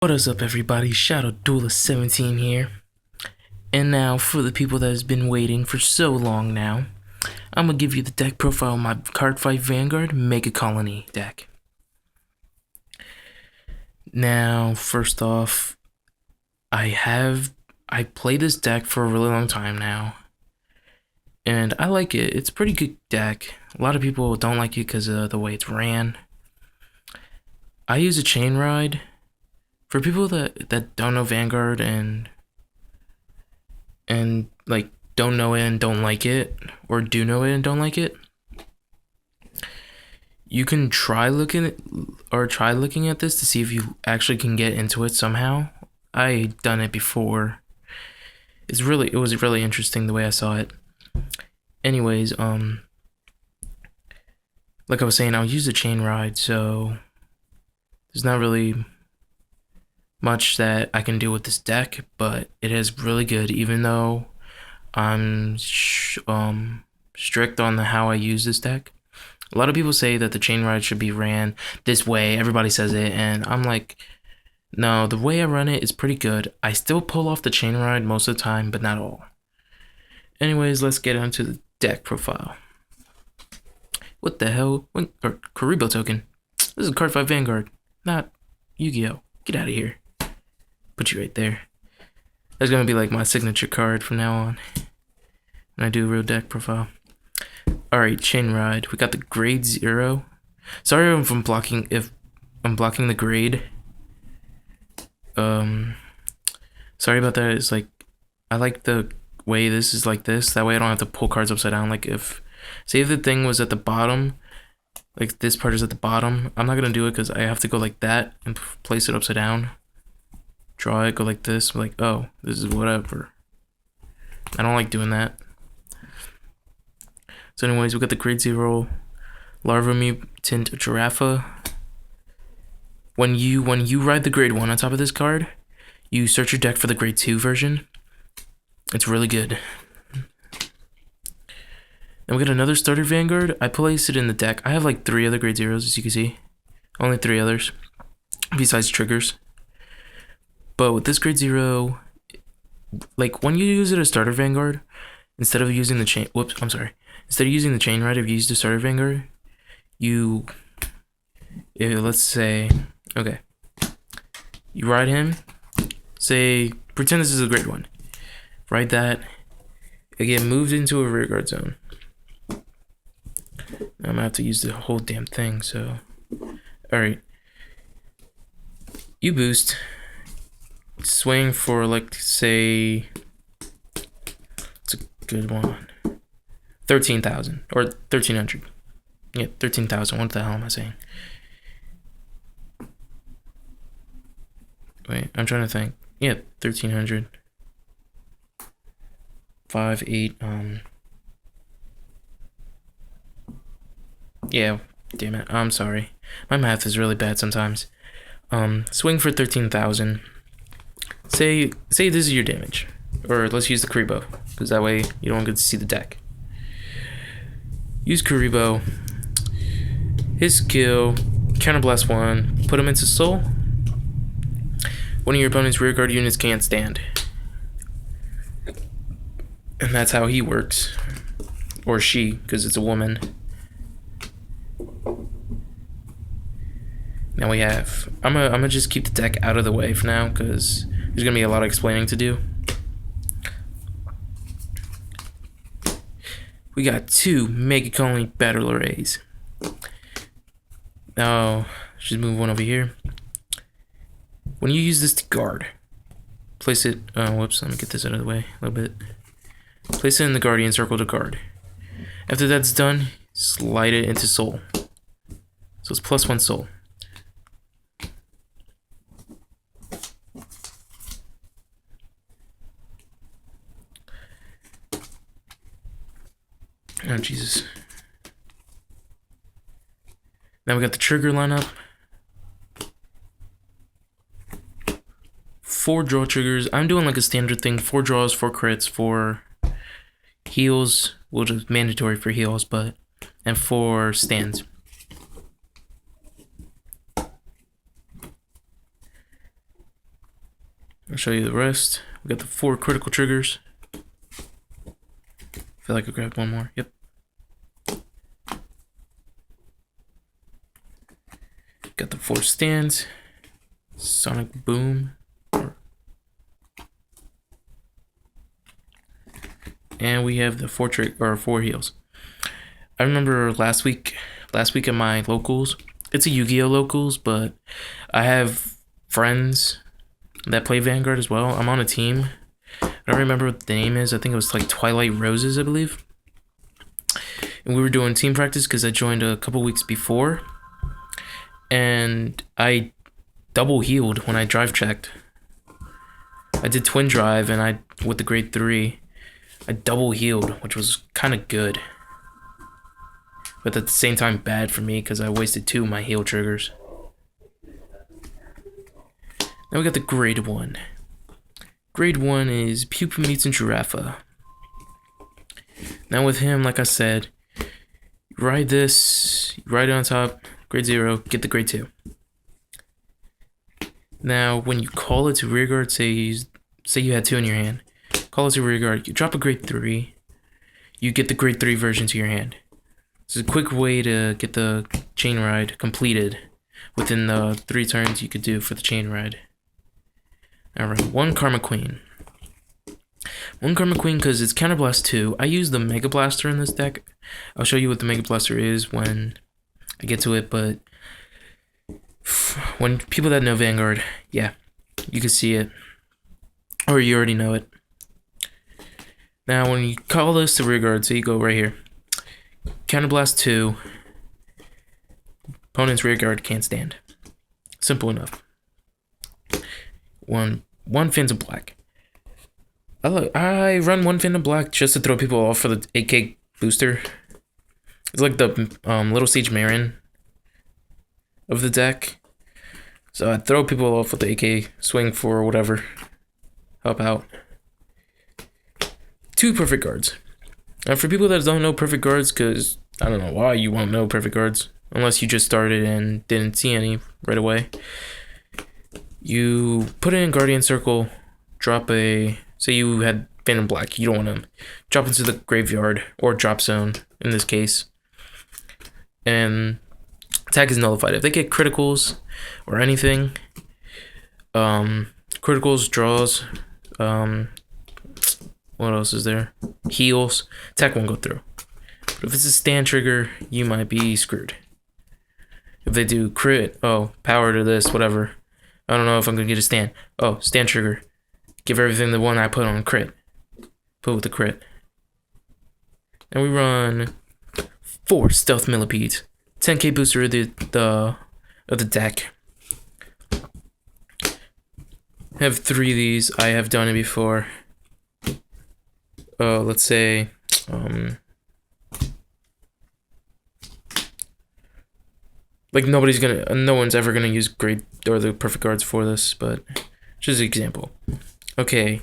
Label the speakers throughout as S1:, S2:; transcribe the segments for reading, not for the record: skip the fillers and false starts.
S1: What is up, everybody? Shadow Duelist 17 here. And now, for the people that has been waiting for so long now, I'm gonna give you the deck profile of my Cardfight Vanguard Megacolony deck. Now, first off, I played this deck for a really long time now, and I like it. It's a pretty good deck. A lot of people don't like it because of the way it's ran. I use a chain ride. For people that don't know Vanguard and like don't know it and don't like it, or do know it and don't like it, you can try looking at this to see if you actually can get into it somehow. I done it before. It was really interesting the way I saw it. Anyways, like I was saying, I'll use the chain ride, so there's not really much that I can do with this deck, but it is really good, even though I'm strict on how I use this deck. A lot of people say that the chain ride should be ran this way. Everybody says it, and I'm like, no, the way I run it is pretty good. I still pull off the chain ride most of the time, but not all. Anyways, let's get into the deck profile. What the hell? Or Karibo token. This is Cardfight Vanguard, not Yu-Gi-Oh! Get out of here. Put you right there. That's gonna be like my signature card from now on when I do a real deck profile. Alright, chain ride. We got the grade 0. Sorry if I'm blocking the grade. Sorry about that. It's like I like the way this is like this. That way I don't have to pull cards upside down. Like if the thing was at the bottom, like this part is at the bottom, I'm not gonna do it because I have to go like that and place it upside down. Draw it, go like this, like, oh, this is whatever. I don't like doing that. So anyways, we got the grade 0 Larva Mutant Giraffe. When you ride the grade 1 on top of this card, you search your deck for the grade 2 version. It's really good. Then we got another starter Vanguard. I placed it in the deck. I have like 3 other grade 0s, as you can see. Only 3 others, besides triggers. But with this grade 0, like when you use it as starter Vanguard, instead of using the chain, instead of using the chain ride, if you use the starter Vanguard, let's say, okay, you ride him, say, pretend this is a grade 1, ride that, it get moved into a rear guard zone. Now I'm gonna have to use the whole damn thing, so, alright, you boost, swing for, like, say, it's a good one, 13,000 or 1,300. Yeah, 13,000. What the hell am I saying? Wait, I'm trying to think. Yeah, 1,300. 5, 8. Yeah, damn it. I'm sorry. My math is really bad sometimes. Swing for 13,000. Say this is your damage, or let's use the Karibo, because that way you don't get to see the deck. Use Karibo. His skill, counterblast 1, put him into soul. One of your opponent's rear guard units can't stand, and that's how he works, or she, because it's a woman. Now we have. I'm gonna just keep the deck out of the way for now, because there's gonna be a lot of explaining to do. We got 2 Megacolony battle arrays. Now, just move one over here. When you use this to guard, place it. Whoops, let me get this out of the way a little bit. Place it in the Guardian Circle to guard. After that's done, slide it into soul. So it's +1 soul. Oh, Jesus. Now we got the trigger lineup. 4 draw triggers. I'm doing like a standard thing. 4 draws, 4 crits, 4 heals, which is mandatory for heals, and 4 stands. I'll show you the rest. We got the 4 critical triggers. Feel like I grabbed one more. Yep. Got the 4 stands. Sonic Boom. And we have the 4 heals. I remember last week at my locals, it's a Yu-Gi-Oh locals, but I have friends that play Vanguard as well. I'm on a team. I don't remember what the name is. I think it was like Twilight Roses, I believe. And we were doing team practice because I joined a couple weeks before. And I double healed when I drive checked. I did twin drive and with the grade 3, I double healed, which was kind of good. But at the same time bad for me because I wasted 2 of my heal triggers. Now we got the grade 1. Grade 1 is Pupa Mutant Giraffa. Now with him, like I said, you ride this, you ride it on top, grade 0, get the grade 2. Now when you call it to rearguard, say you had 2 in your hand, call it to rearguard, you drop a grade 3, you get the grade 3 version to your hand. It's a quick way to get the chain ride completed within the 3 turns you could do for the chain ride. Alright, 1 Karma Queen. 1 Karma Queen because it's Counterblast 2. I use the Mega Blaster in this deck. I'll show you what the Mega Blaster is when I get to it, but when people that know Vanguard, yeah, you can see it. Or you already know it. Now, when you call this to rearguard, so you go right here. Counterblast 2. Opponent's rearguard can't stand. Simple enough. One Phantom Black. I run 1 Phantom Black just to throw people off for the AK booster. It's like the Little Siege Marin of the deck. So I throw people off with the AK, swing for whatever, help out. 2 perfect guards. Now for people that don't know perfect guards, because I don't know why you won't know perfect guards, unless you just started and didn't see any right away. You put it in Guardian Circle, drop say you had Phantom Black, you don't want to drop into the graveyard, or drop zone in this case. And attack is nullified. If they get criticals or anything, criticals, draws, what else is there? Heals, attack won't go through. But if it's a stand trigger, you might be screwed. If they do crit, power to this, whatever. I don't know if I'm gonna get a stand. Stand trigger. Give everything the one I put on crit. Put with the crit. And we run 4 Stealth Millipedes. 10k booster of the deck. I have 3 of these. I have done it before. Let's say like no one's ever gonna use grade or the perfect guards for this, but just an example. Okay,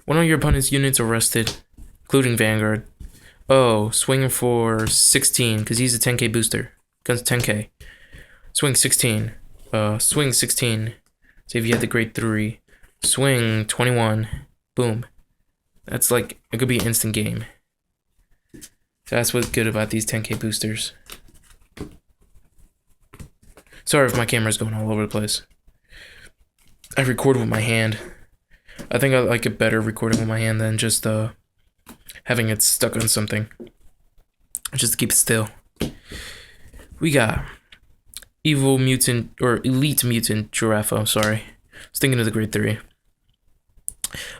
S1: one of your opponent's units arrested, including Vanguard. Swing for 16 because he's a 10k booster. Guns 10k. Swing 16. Swing 16. Say if you had the grade 3. Swing 21. Boom. That's like, it could be an instant game. So that's what's good about these 10k boosters. Sorry if my camera's going all over the place. I record with my hand. I think I like it better recording with my hand than just having it stuck on something. Just to keep it still. We got Evil Mutant, or Elite Mutant Giraffa, I'm sorry. I was thinking of the grade 3.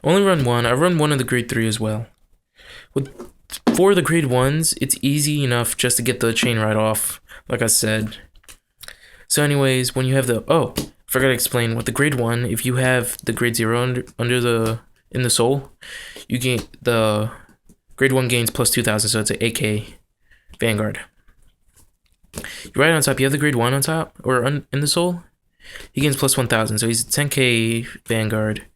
S1: Only run 1. I run 1 of the grade 3 as well. For the grade 1s, it's easy enough just to get the chain right off, like I said. So anyways, when you have forgot to explain, with the grade 1, if you have the grade 0 in the soul, you gain the grade 1 gains plus 2,000, so it's an AK Vanguard. You ride on top, you have the grade 1 on top, or in the soul, he gains plus 1,000, so he's a 10k Vanguard.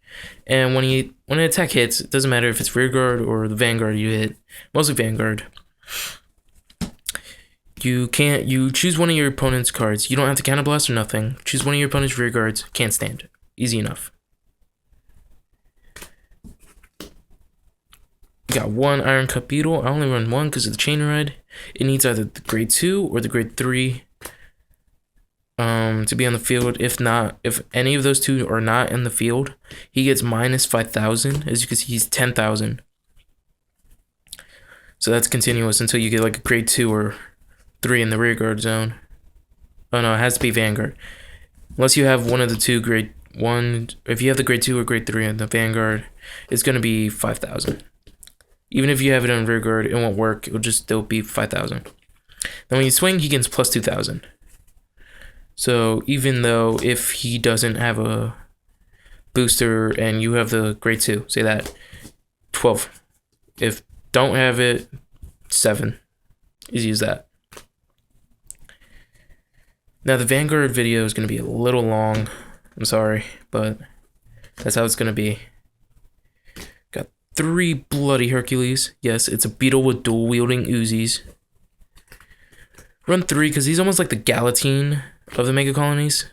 S1: And when an attack hits, it doesn't matter if it's rear guard or the Vanguard you hit, mostly Vanguard. You choose one of your opponent's cards. You don't have to counterblast or nothing. Choose one of your opponent's rear guards. Can't stand. Easy enough. got one Iron Cut Beetle. I only run one because of the chain ride. It needs either the grade 2 or the grade 3 to be on the field. If any of those two are not in the field, he gets minus 5,000. As you can see, he's 10,000. So that's continuous until you get like a grade 2 or 3 in the rear guard zone. Oh no, it has to be Vanguard. Unless you have one of the two grade 1. If you have the grade 2 or grade 3 in the Vanguard, it's going to be 5,000. Even if you have it on rear guard, it won't work. It'll just still be 5,000. Then when you swing, he gets plus 2,000. So even though if he doesn't have a booster and you have the grade 2, say that, 12. If don't have it, 7. Easy as that. Now the Vanguard video is going to be a little long. I'm sorry, but that's how it's going to be. Got 3 bloody Hercules. Yes, it's a beetle with dual wielding Uzis. Run 3 because he's almost like the Galatine of the Megacolonys.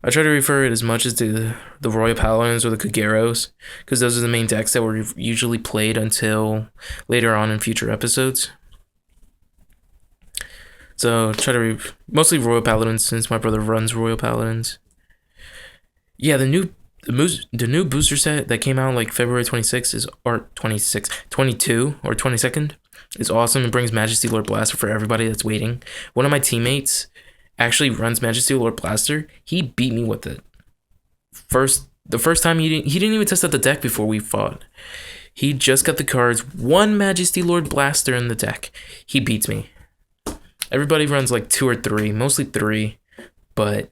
S1: I try to refer it as much as to the Royal Paladins or the Kageros, because those are the main decks that were usually played until later on in future episodes. So try to mostly Royal Paladins since my brother runs Royal Paladins. Yeah, the new booster set that came out like February 26th is or 22 or 22nd is awesome. It brings Majesty Lord Blaster for everybody that's waiting. One of my teammates actually runs Majesty Lord Blaster. He beat me with it. The first time he didn't even test out the deck before we fought. He just got the cards, one Majesty Lord Blaster in the deck. He beats me. Everybody runs like 2 or 3, mostly 3, but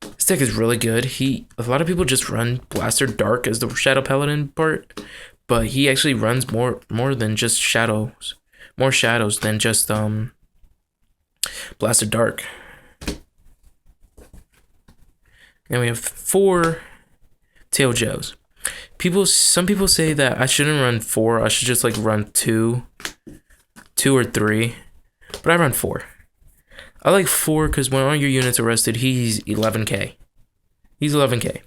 S1: this deck is really good. A lot of people just run Blaster Dark as the Shadow Paladin part, but he actually runs more than just shadows, more shadows than just Blaster Dark. Now we have 4 Tail Joes. Some people say that I shouldn't run 4. I should just like run 2 or 3. But I run 4. I like 4 because when all your units are rested, he's 11k. He's 11k.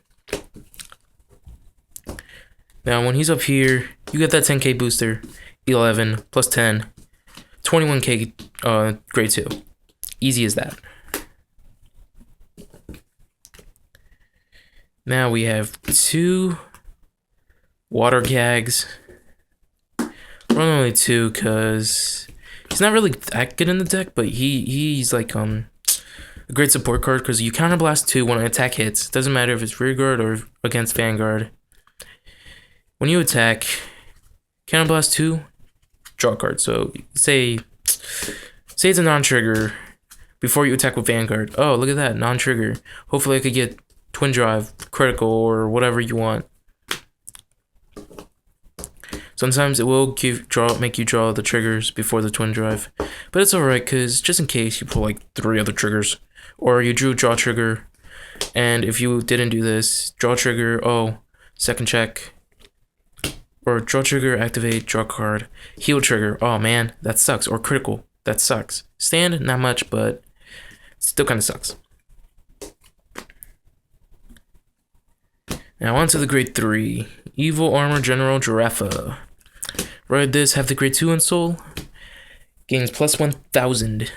S1: Now when he's up here, you get that 10k booster, 11 plus 10, 21k grade 2. Easy as that. Now we have 2 water gags. Run only 2 because he's not really that good in the deck, but he's like a great support card because you counterblast 2 when an attack hits. Doesn't matter if it's rear guard or against Vanguard. When you attack, counterblast 2, draw a card. So say it's a non-trigger before you attack with Vanguard. Oh, look at that, non-trigger. Hopefully I could get Twin Drive, critical, or whatever you want. Sometimes it will make you draw the triggers before the Twin Drive, but it's alright because just in case you pull like 3 other triggers, or you drew draw trigger, and if you didn't do this, draw trigger, second check, or draw trigger, activate, draw card, heal trigger, oh man, that sucks, or critical, that sucks. Stand, not much, but still kind of sucks. Now on to the grade 3, Evil Armor General Giraffa. Ride this, have the grade 2 in Soul, gains plus 1,000.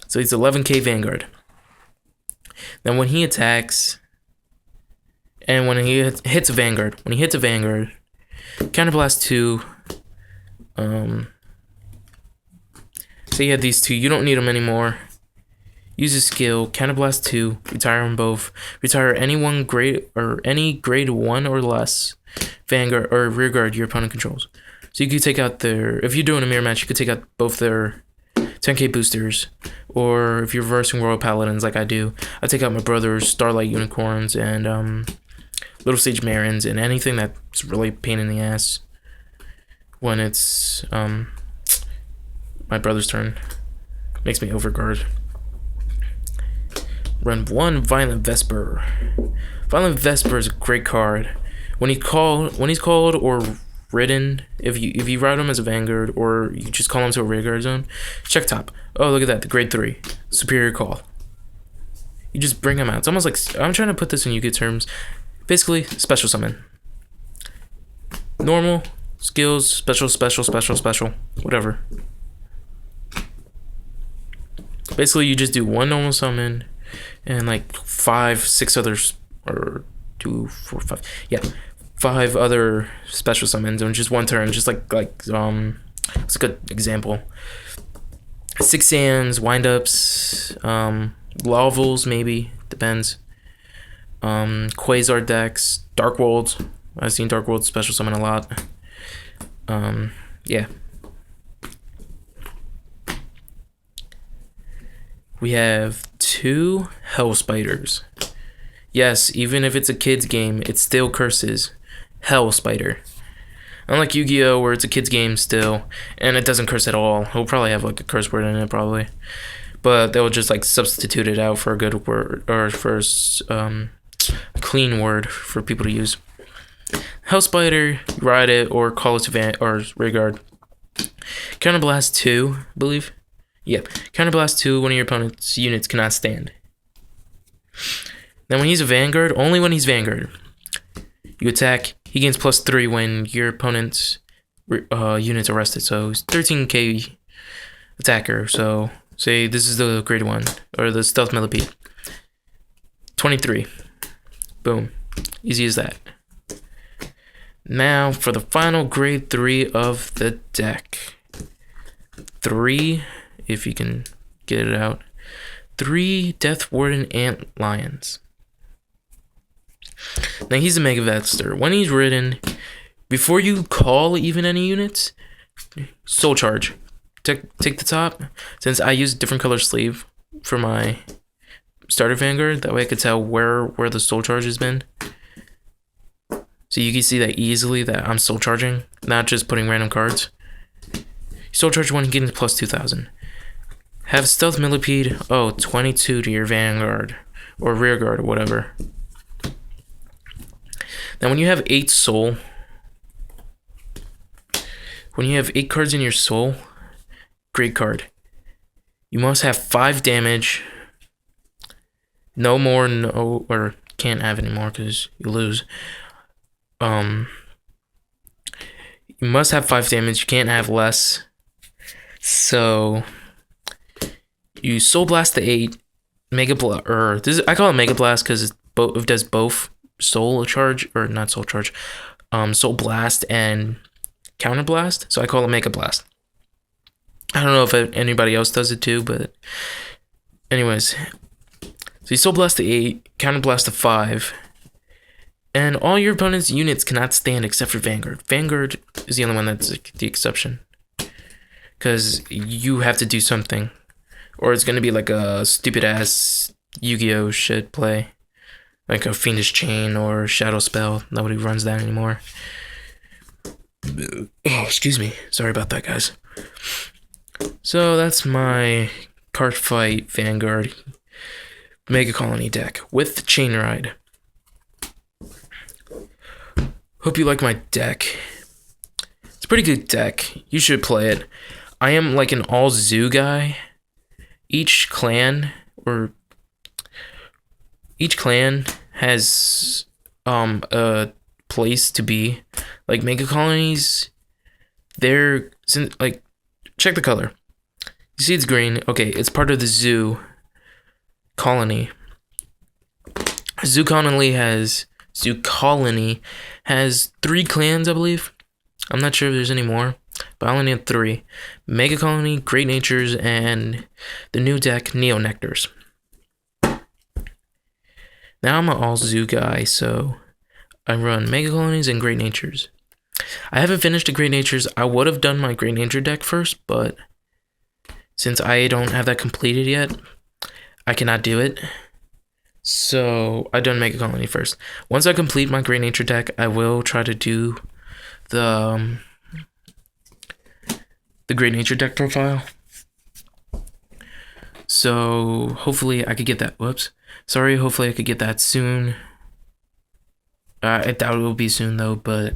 S1: So he's 11k Vanguard. Then when he attacks, and when he hits a Vanguard, counterblast 2. Say you had these 2, you don't need them anymore. Use a skill, counterblast 2, retire them both. Retire any grade 1 or less Vanguard or rear guard your opponent controls. So you could take out if you're doing a mirror match, you could take out both their 10k boosters. Or if you're reversing Royal Paladins like I do, I take out my brother's Starlight Unicorns and Little Sage Marins and anything that's really a pain in the ass when it's my brother's turn. Makes me overguard. Run 1 Violent Vesper. Violent Vesper is a great card. When he's called or ridden, if you ride him as a Vanguard or you just call him to a rear guard zone, check top. Oh, look at that, the grade 3 superior call. You just bring him out. It's almost like, I'm trying to put this in Yu-Gi terms. Basically, special summon. normal, skills, special, special, special, special, whatever. Basically, you just do one normal summon and like 5, 6 others, or 2, 4, 5. Yeah, 5 other special summons in just one turn. Just like it's a good example. 6 sands, windups, Wevils maybe, depends. Quasar decks, Dark Worlds. I've seen Dark Worlds special summon a lot. Yeah. We have 2 Hell Spiders. Yes, even if it's a kid's game, it still curses. Hell Spider. Unlike Yu-Gi-Oh, where it's a kid's game still, and it doesn't curse at all. It'll probably have like a curse word in it, probably. But they'll just like substitute it out for a good word, or for a clean word for people to use. Hell Spider, ride it, or call it to or Vanguard. Counterblast 2, I believe. Yep. Counterblast 2, one of your opponent's units cannot stand. Now when he's a Vanguard, only when he's Vanguard, you attack, he gains +3 when your opponent's unit's arrested. So he's 13k attacker. So say this is the grade 1, or the stealth millipede. 23. Boom. Easy as that. Now for the final grade 3 of the deck. 3, if you can get it out. 3 Death Warden Ant Lions. Now he's a Mega Vester. When he's ridden, before you call even any units, Soul Charge. Take the top. Since I use a different color sleeve for my starter Vanguard, that way I could tell where the Soul Charge has been. So you can see that easily that I'm Soul Charging, not just putting random cards. Soul Charge 1, getting +2000. Have Stealth Millipede, 22 to your Vanguard, or Rear Guard, or whatever. Now when you have 8 soul, when you have 8 cards in your soul, great card. You must have 5 damage, no more, or can't have any more because you lose. You must have 5 damage, you can't have less. So you Soul Blast the 8, Mega Blast, or I call it Mega Blast because it does both Soul Charge, or not Soul Charge, Soul Blast and Counter Blast. So I call it Mega Blast. I don't know if anybody else does it too, but anyways. So you Soul Blast the 8, Counter Blast the 5, and all your opponent's units cannot stand except for Vanguard. Vanguard is the only one that's the exception, because you have to do something, or it's gonna be like a stupid ass Yu-Gi-Oh shit play, like a Fiendish Chain or Shadow Spell. Nobody runs that anymore. Oh, excuse me. Sorry about that, guys. So that's my Cardfight Vanguard Megacolony deck with Chain Ride. Hope you like my deck. It's a pretty good deck. You should play it. I am like an all zoo guy. Each clan has a place to be. Like Megacolonies, they're like, check the color. You see it's green. Okay, it's part of the zoo colony. Zoo colony has 3 clans, I believe. I'm not sure if there's any more, but I only need 3. Megacolony, Great Natures, and the new deck, Neo Nectars. Now I'm an all zoo guy, so I run Megacolonies and Great Natures. I haven't finished the Great Natures. I would have done my Great Nature deck first, but since I don't have that completed yet, I cannot do it. So I done Megacolony first. Once I complete my Great Nature deck, I will try to do the Great Nature deck profile. So hopefully I could get that. Hopefully I could get that soon. I doubt it will be soon though, but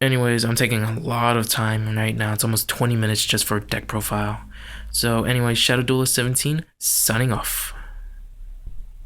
S1: anyways, I'm taking a lot of time right now. It's almost 20 minutes just for a deck profile. So anyways, Shadow Duelist 17 signing off.